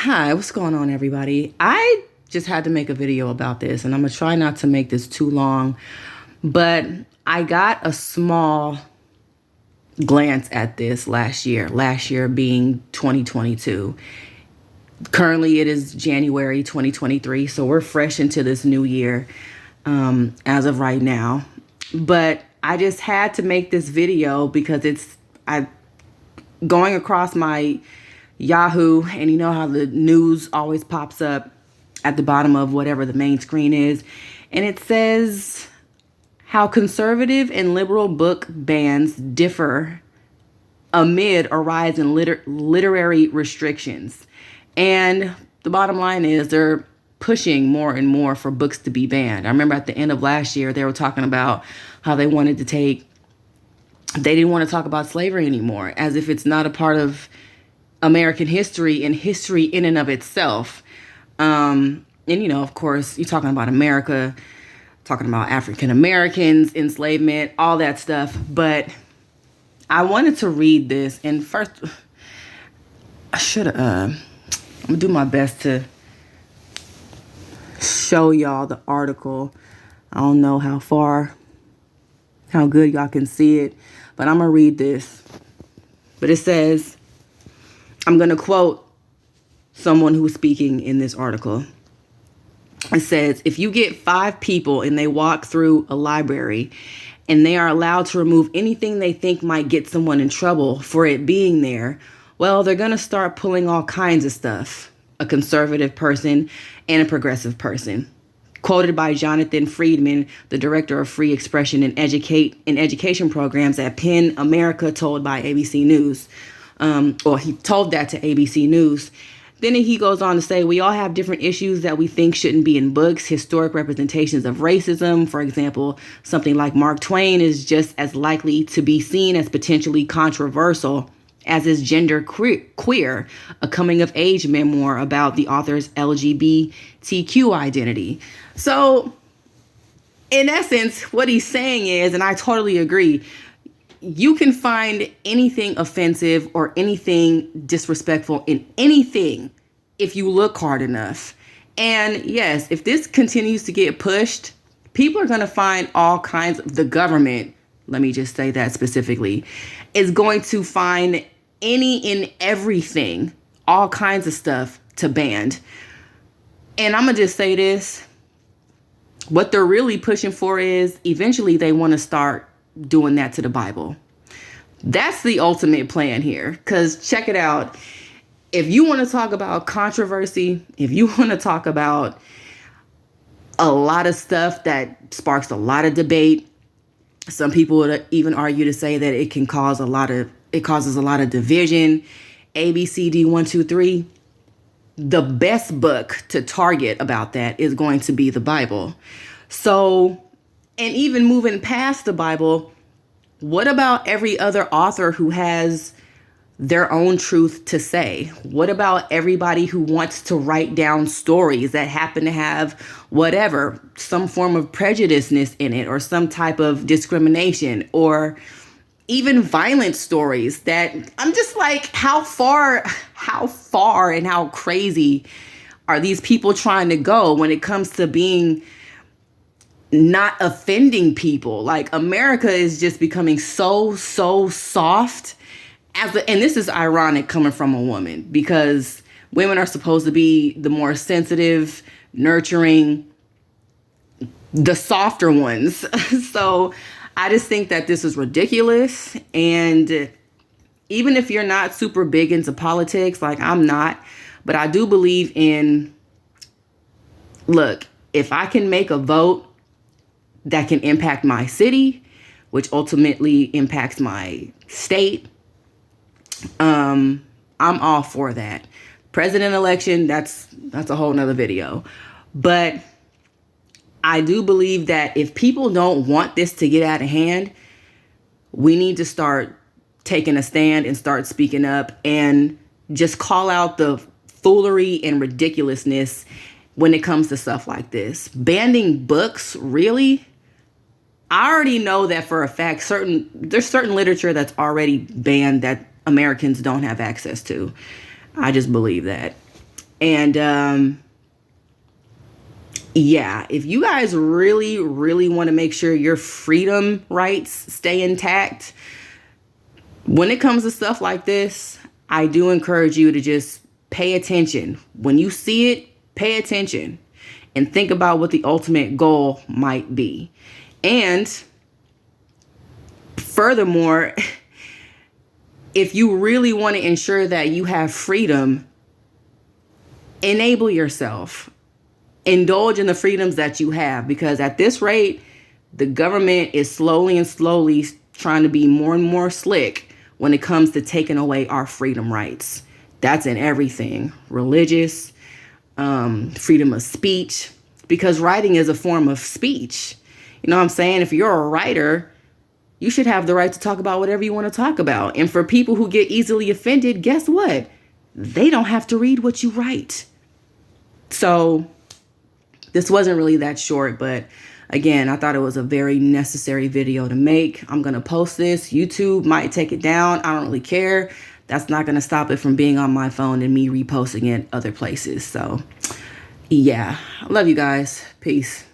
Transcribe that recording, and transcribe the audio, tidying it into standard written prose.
Hi, what's going on, everybody? I just had to make a video about this, and I'm gonna try not to make this too long, but I got a small glance at this last year being 2022. Currently, it is January 2023, so we're fresh into this new year as of right now. But I just had to make this video because I going across my Yahoo, and you know how the news always pops up at the bottom of whatever the main screen is, and it says how conservative and liberal book bans differ amid a rise in literary restrictions. And the bottom line is they're pushing more and more for books to be banned. I remember at the end of last year, they were talking about how they didn't want to talk about slavery anymore, as if it's not a part of American history and history in and of itself. And, you know, of course, you're talking about America, talking about African Americans, enslavement, all that stuff. But I wanted to read this. And first, I'm gonna do my best to show y'all the article. I don't know how good y'all can see it, but I'm gonna read this. But it says, I'm going to quote someone who's speaking in this article. It says, if you get 5 people and they walk through a library and they are allowed to remove anything they think might get someone in trouble for it being there, well, they're going to start pulling all kinds of stuff. A conservative person and a progressive person. Quoted by Jonathan Friedman, the director of free expression and education programs at Penn America, told by ABC News. He told that to ABC News. Then he goes on to say, we all have different issues that we think shouldn't be in books. Historic representations of racism, for example, something like Mark Twain is just as likely to be seen as potentially controversial as is Gender Queer, a coming of age memoir about the author's LGBTQ identity. So in essence, what he's saying is, and I totally agree, you can find anything offensive or anything disrespectful in anything if you look hard enough. And yes, if this continues to get pushed, people are going to find all kinds of, the government, let me just say that specifically, is going to find any and everything, all kinds of stuff to ban. And I'm going to just say this. What they're really pushing for is eventually they want to start doing that to the Bible. That's the ultimate plan here. Because check it out. If you want to talk about controversy, if you want to talk about a lot of stuff that sparks a lot of debate, some people would even argue to say that it causes a lot of division. ABCD 1, 2, 3. The best book to target about that is going to be the Bible. So, and even moving past the Bible, what about every other author who has their own truth to say? What about everybody who wants to write down stories that happen to have whatever, some form of prejudiceness in it, or some type of discrimination, or even violent stories that I'm just like, how far and how crazy are these people trying to go when it comes to being not offending people? Like, America is just becoming so soft. And this is ironic coming from a woman, because women are supposed to be the more sensitive, nurturing, the softer ones. So I just think that this is ridiculous. And even if you're not super big into politics, like I'm not, but I do believe in, look, if I can make a vote that can impact my city, which ultimately impacts my state, I'm all for that. President election, that's a whole nother video. But I do believe that if people don't want this to get out of hand, we need to start taking a stand and start speaking up and just call out the foolery and ridiculousness when it comes to stuff like this. Banning books, really? I already know that for a fact, there's certain literature that's already banned that Americans don't have access to. I just believe that. And yeah, if you guys really, really want to make sure your freedom rights stay intact, when it comes to stuff like this, I do encourage you to just pay attention. When you see it, pay attention and think about what the ultimate goal might be. And furthermore, if you really want to ensure that you have freedom, enable yourself. Indulge in the freedoms that you have, because at this rate, the government is slowly trying to be more and more slick when it comes to taking away our freedom rights. That's in everything. Religious, freedom of speech, because writing is a form of speech. You know what I'm saying? If you're a writer, you should have the right to talk about whatever you want to talk about. And for people who get easily offended, guess what? They don't have to read what you write. So this wasn't really that short, but again, I thought it was a very necessary video to make. I'm going to post this. YouTube might take it down. I don't really care. That's not going to stop it from being on my phone and me reposting it other places. So yeah, I love you guys. Peace.